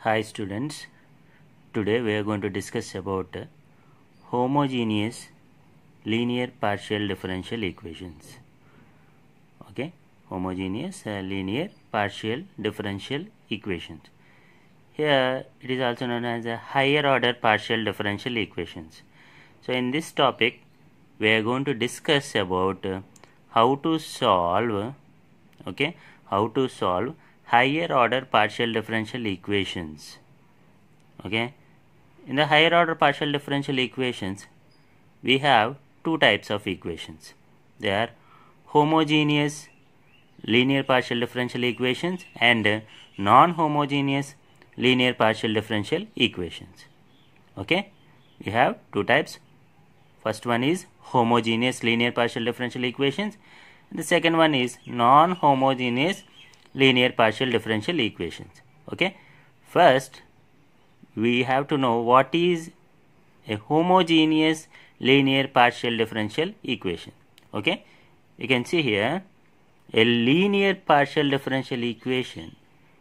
Hi students, today we are going to discuss about homogeneous linear partial differential equations. Okay, homogeneous linear partial differential equations. Here it is also known as a higher order partial differential equations. So in this topic we are going to discuss about how to solve higher order partial differential equations. Okay, in the higher order partial differential equations we have two types of equations. They are homogeneous linear partial differential equations and non-homogeneous linear partial differential equations. Okay, we have two types. First one is homogeneous linear partial differential equations and the second one is non-homogeneous linear partial differential equations. Okay, first we have to know what is a homogeneous linear partial differential equation. Okay, you can see here a linear partial differential equation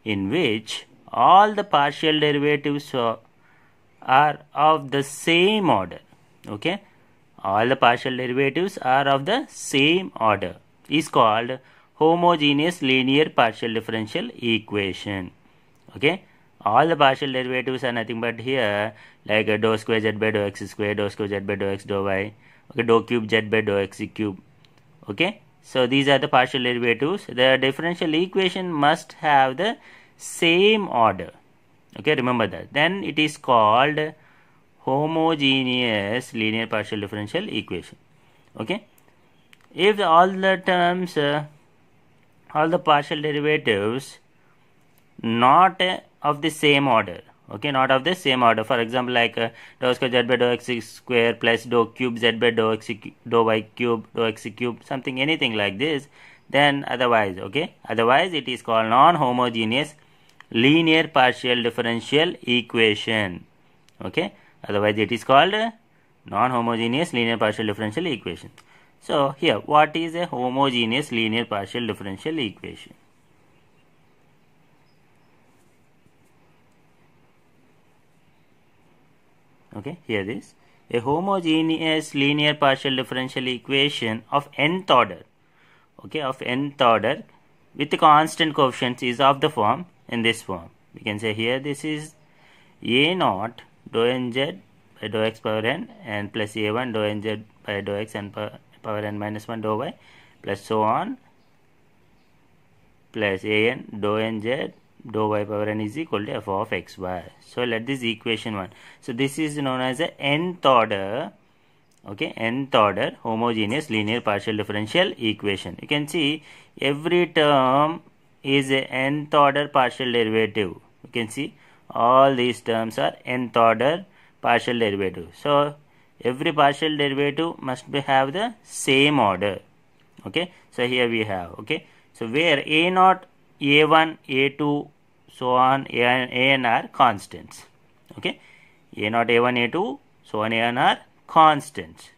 in which all the partial derivatives are of the same order. Okay, all the partial derivatives are of the same order is called homogeneous linear partial differential equation. Okay, all the partial derivatives are nothing but here like dou square z by dou x square, dou square z by dou x dou y, okay, dou cube z by dou x cube. Okay, so these are the partial derivatives. The differential equation must have the same order. Okay, remember that. Then it is called homogeneous linear partial differential equation. Okay, if all the terms, all the partial derivatives not of the same order, okay, not of the same order, for example like dou square z by dou x square plus dou cube z by dou x dou y cube dou x cube, something anything like this, then otherwise, okay, otherwise it is called non-homogeneous linear partial differential equation. Okay, otherwise it is called non-homogeneous linear partial differential equation. So here what is a homogeneous linear partial differential equation? Okay, here is a homogeneous linear partial differential equation of nth order, okay, of nth order with the constant coefficients is of the form, in this form. We can say here this is a naught dou nz by dou x power n and plus a1 dou nz by dou x and power n minus 1 dou y plus so on plus an dou nz dou y power n is equal to f of xy. So let this equation 1. So this is known as a nth order, okay, nth order homogeneous linear partial differential equation. You can see every term is a nth order partial derivative. You can see all these terms are nth order partial derivative. So every partial derivative must have the same order. Okay, so here we have, okay, so where a naught, a1, a2, so on, an are constants. Okay, a naught, a1, a2, so on, an are constants.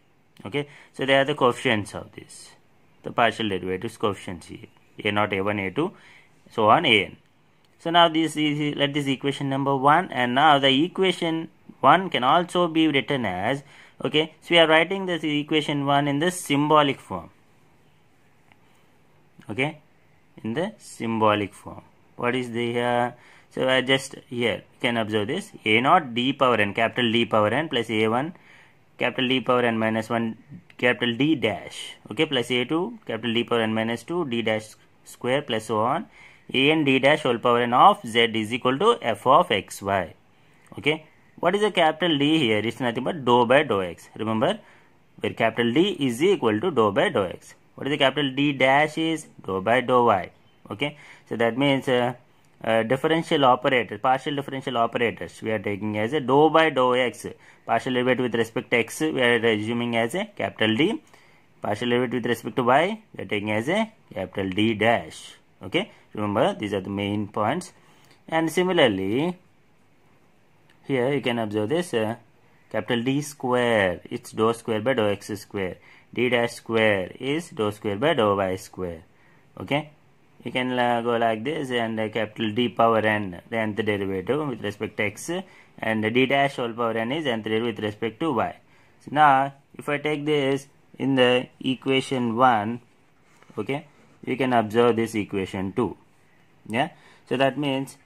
Okay, so they are the coefficients of this, the partial derivatives coefficients here, a naught, a1, a2, so on, an. So now this is, let this equation number 1, and now the equation 1 can also be written as, okay, so we are writing this equation 1 in the symbolic form. Okay, in the symbolic form. What is the so I just here you can observe this a naught d power n, capital D power n, plus a1 capital D power n minus 1 capital D dash, okay, plus a2 capital D power n minus 2 d dash square plus so on an d dash whole power n of z is equal to f of xy. Okay, what is the capital D here? It's nothing but dou by dou x. Remember, where capital D is equal to dou by dou x. What is the capital D dash is dou by dou y. Okay, so that means differential operators, partial differential operators, we are taking as a dou by dou x. Partial derivative with respect to x we are assuming as a capital D. Partial derivative with respect to y we are taking as a capital D dash. Okay, remember these are the main points. And similarly here you can observe this capital D square, it's dou square by dou x square. D dash square is dou square by dou y square. Okay, you can go like this, and capital D power n, the nth derivative with respect to x, and d dash whole power n is nth derivative with respect to y. So now if I take this in the equation 1, okay, you can observe this equation 2. Yeah, so that means,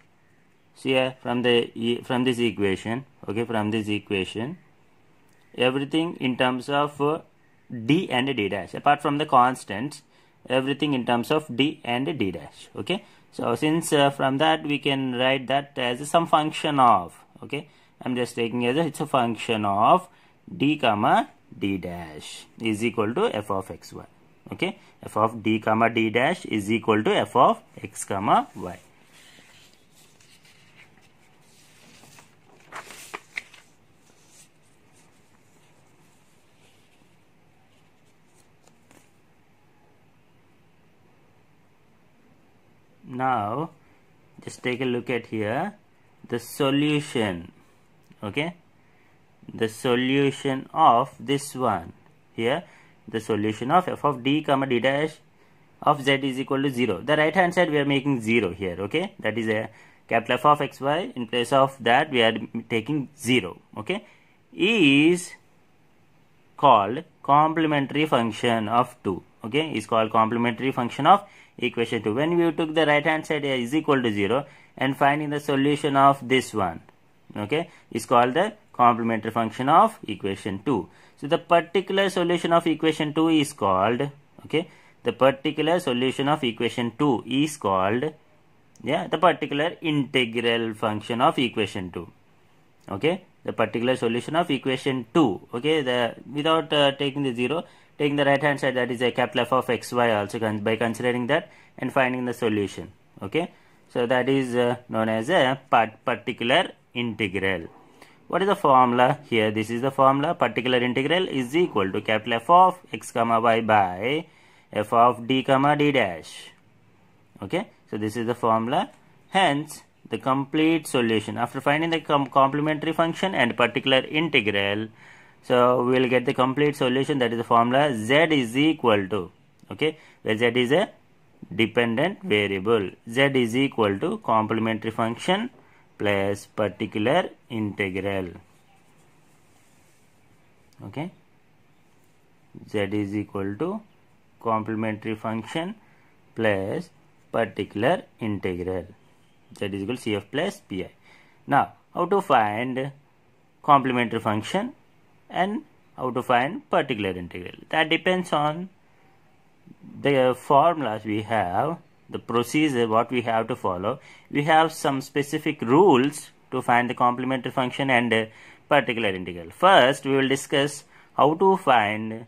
see here, from this equation, okay, from this equation, everything in terms of d and d dash, apart from the constants, everything in terms of d and d dash. Okay, so since from that we can write that as some function of, okay, I'm just taking as it's a function of d comma d dash is equal to f of xy. Okay, f of d comma d dash is equal to f of x comma y. Now just take a look at here the solution. Okay, the solution of this one here, the solution of f of d comma d dash of z is equal to 0. The right hand side we are making 0 here. Okay, that is a capital F of xy. In place of that we are taking 0. Okay, is called complementary function of 2. Okay, is called complementary function of equation 2. When we took the right hand side is equal to 0 and finding the solution of this one, okay, is called the complementary function of equation 2. So the particular solution of equation 2 is called, okay, the particular solution of equation 2 is called, yeah, the particular integral function of equation 2. Okay, the particular solution of equation 2. Okay, the without taking the 0, taking the right hand side, that is a capital F of xy also by considering that and finding the solution. Okay, so that is known as a particular integral. What is the formula here? This is the formula. Particular integral is equal to capital F of x comma y by f of d comma d dash. Okay, so this is the formula. Hence the complete solution after finding the complementary function and particular integral, so we will get the complete solution. That is the formula. Z is equal to, okay, where z is a dependent variable, z is equal to complementary function plus particular integral. Okay, z is equal to complementary function plus particular integral. Z is equal to CF plus PI. Now, how to find complementary function and how to find particular integral? That depends on the formulas we have, the procedure what we have to follow. We have some specific rules to find the complementary function and particular integral. First, we will discuss how to find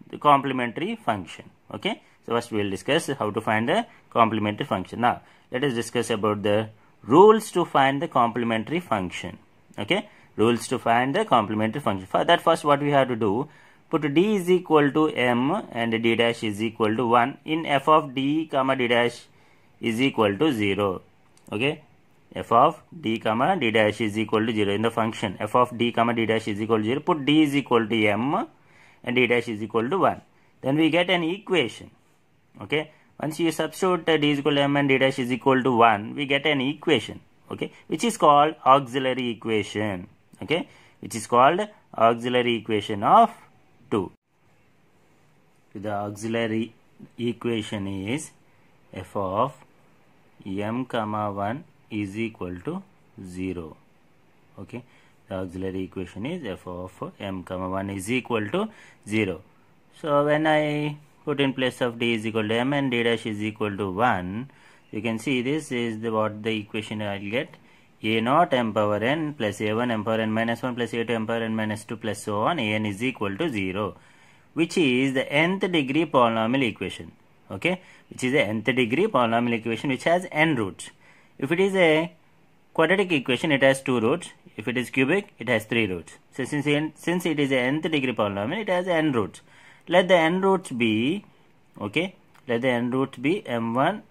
the complementary function. Okay, so first we will discuss how to find the complementary function. Now, let us discuss about the rules to find the complementary function. Okay, rules to find the complementary function. For that, first what we have to do, put d is equal to m and d dash is equal to 1 in f of d comma d dash is equal to 0. Okay, f of d comma d dash is equal to 0 in the function f of d comma d dash is equal to 0. Put d is equal to m and d dash is equal to 1. Then we get an equation. Okay, once you substitute d is equal to m and d dash is equal to 1, we get an equation, okay, which is called auxiliary equation. Okay, which is called auxiliary equation of 2. The auxiliary equation is f of m comma 1 is equal to 0. Okay, the auxiliary equation is f of m comma 1 is equal to 0. So when I put in place of d is equal to m and d dash is equal to 1, you can see this is what the equation I will get. A naught m power n plus a1 m power n minus 1 plus a2 m power n minus 2 plus so on, an is equal to 0, which is the nth degree polynomial equation. Okay, which is the nth degree polynomial equation which has n roots. If it is a quadratic equation, it has 2 roots. If it is cubic, it has 3 roots. So since it is a nth degree polynomial, it has n roots. Let the n roots be, okay, let the n roots be m1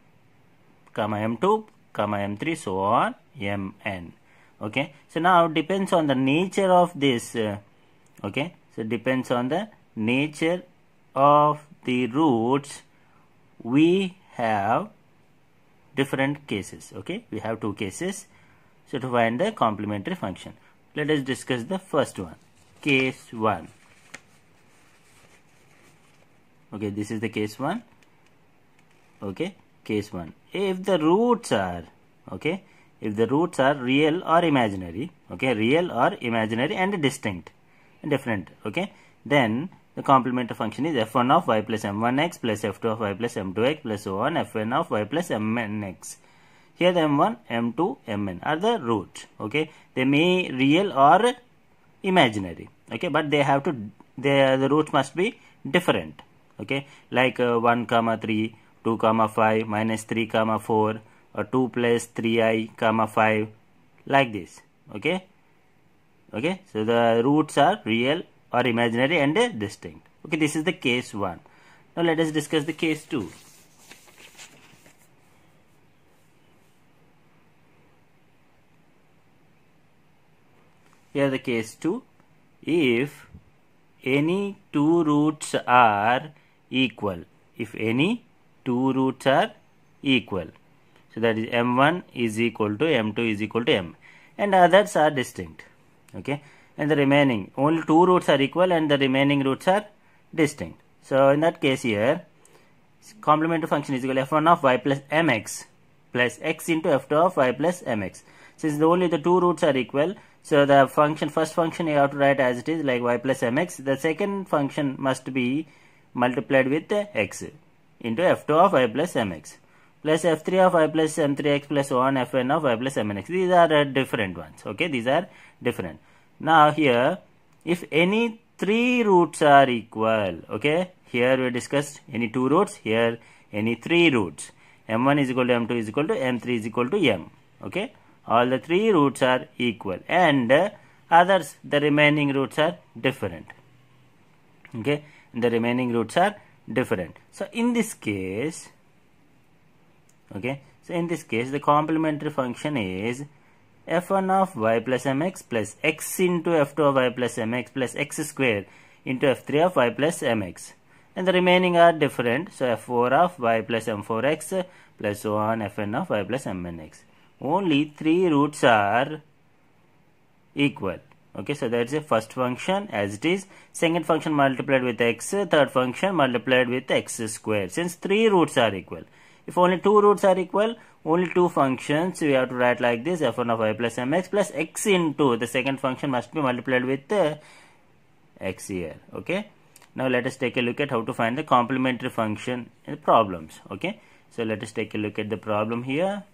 comma m2 comma m3 so on mn. Okay, so now depends on the nature of this, okay, so depends on the nature of the roots, we have different cases. Okay, we have two cases. So to find the complementary function, let us discuss the first one, case 1. Okay, this is the case 1. Okay, case 1. If the roots are, okay, if the roots are real or imaginary, okay, real or imaginary and distinct and different, okay, then the complementary function is f1 of y plus m1x plus f2 of y plus m2x plus so on fn of y plus mnx. Here the m1, m2, mn are the roots. Okay, they may real or imaginary. Okay, but they have to, the roots must be different. Okay, like 1 comma 3, 2 comma 5, minus 3 comma 4, or 2 plus 3i comma 5, like this. Okay, okay, so the roots are real or imaginary and distinct. Okay, this is the case 1. Now let us discuss the case 2. Here the case 2, if any two roots are equal, if any two roots are equal, so that is m1 is equal to m2 is equal to m, and others are distinct. Okay, and the remaining, only two roots are equal and the remaining roots are distinct. So in that case here, complementary function is equal to f1 of y plus mx plus x into f2 of y plus mx. Since only the two roots are equal, so the function, first function you have to write as it is, like y plus mx. The second function must be multiplied with x into f2 of y plus mx plus f3 of y plus m3x plus so on fn of y plus mnx. These are different ones. Okay, these are different. Now here, if any three roots are equal, okay, here we discussed any two roots, here any three roots, m1 is equal to m2 is equal to m3 is equal to m. Okay, all the three roots are equal and others, the remaining roots are different. Okay, the remaining roots are different. So in this case, okay, so in this case the complementary function is f1 of y plus mx plus x into f2 of y plus mx plus x square into f3 of y plus mx, and the remaining are different. So f4 of y plus m4x plus so on fn of y plus mnx. Only three roots are equal. Okay, so that's the first function as it is, second function multiplied with x, third function multiplied with x square, since three roots are equal. If only two roots are equal, only two functions we have to write like this, f1 of y plus mx plus x into the second function must be multiplied with x here. Okay, now let us take a look at how to find the complementary function in the problems. Okay, so let us take a look at the problem here.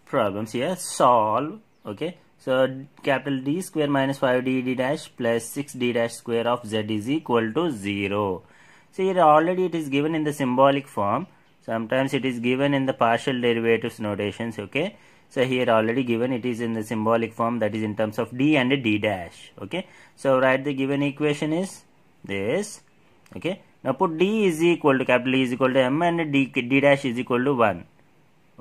Problems here, solve. Okay, so capital D square minus 5d d dash plus 6d dash square of z is equal to 0. So here already it is given in the symbolic form. Sometimes it is given in the partial derivatives notations. Okay, so here already given it is in the symbolic form, that is in terms of d and d dash. Okay, so write the given equation is this. Okay, now put d is equal to, capital D is equal to m and d dash is equal to 1.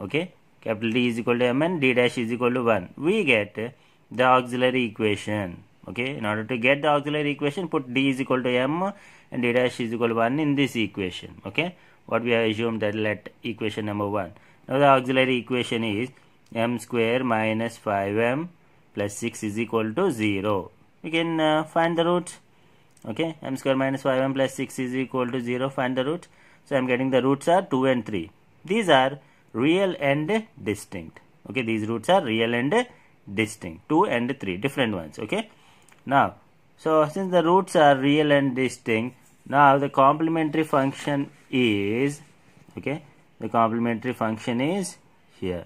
Okay, capital D is equal to m and d dash is equal to 1. We get the auxiliary equation. Okay, in order to get the auxiliary equation, put d is equal to m and d dash is equal to 1 in this equation. Okay, what we have assumed, that let equation number 1. Now the auxiliary equation is m square minus 5m plus 6 is equal to 0. We can find the roots. Okay, m square minus 5m plus 6 is equal to 0. Find the roots. So I am getting the roots are 2 and 3. These are real and distinct. Okay, these roots are real and distinct, 2 and 3 different ones. Okay, now so since the roots are real and distinct, now the complementary function is, okay, the complementary function is here,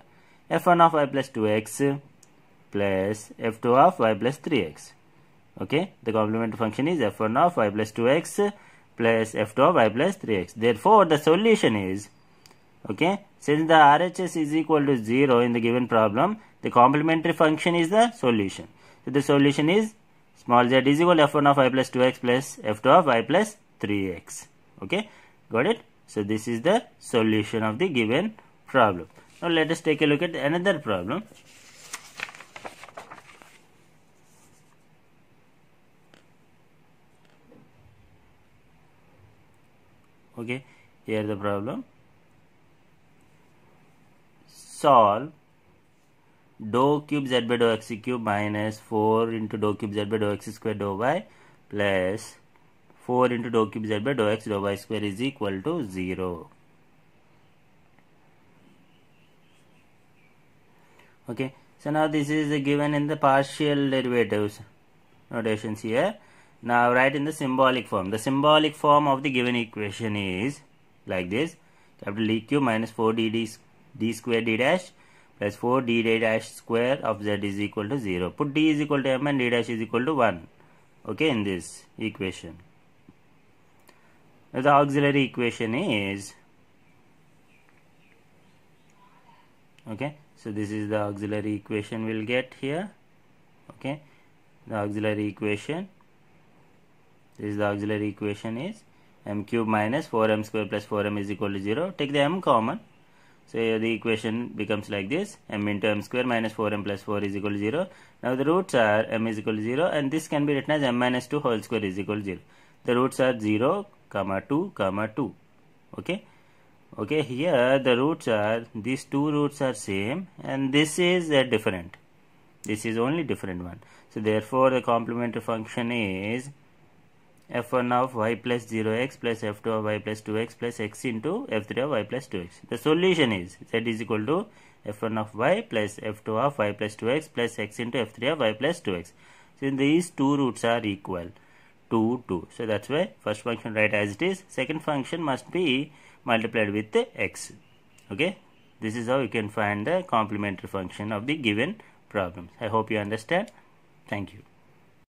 f1 of y plus 2x plus f2 of y plus 3x. Okay, the complementary function is f1 of y plus 2x plus f2 of y plus 3x. Therefore the solution is, okay, since the RHS is equal to 0 in the given problem, the complementary function is the solution. So the solution is small z is equal to f1 of y plus 2x plus f2 of y plus 3x. Okay, got it? So this is the solution of the given problem. Now let us take a look at another problem. Okay, here the problem. solve dou cube z by dou x cube minus 4 into dou cube z by dou x square dou y plus 4 into dou cube z by dou x dou y square is equal to 0. Okay, so now this is given in the partial derivatives notations here. Now write in the symbolic form. The symbolic form of the given equation is like this: capital D cube minus 4d d square d dash plus 4d dash square of z is equal to 0. Put d is equal to m and d dash is equal to 1. Okay, in this equation. The auxiliary equation is, okay, so this is the auxiliary equation we'll get here. Okay, the auxiliary equation, this is the auxiliary equation is m cube minus 4m square plus 4m is equal to 0. Take the m common. So the equation becomes like this: m into m square minus 4m plus 4 is equal to 0. Now the roots are m is equal to 0, and this can be written as m minus 2 whole square is equal to 0. The roots are 0, 2, 2. Okay. Okay, here the roots are, these two roots are same, and this is different. This is only different one. So therefore the complementary function is f1 of y plus 0x plus f2 of y plus 2x plus x into f3 of y plus 2x. The solution is z is equal to f1 of y plus f2 of y plus 2x plus x into f3 of y plus 2x. So these two roots are equal to 2. So that's why first function write as it is. Second function must be multiplied with x. Okay, this is how you can find the complementary function of the given problems. I hope you understand. Thank you.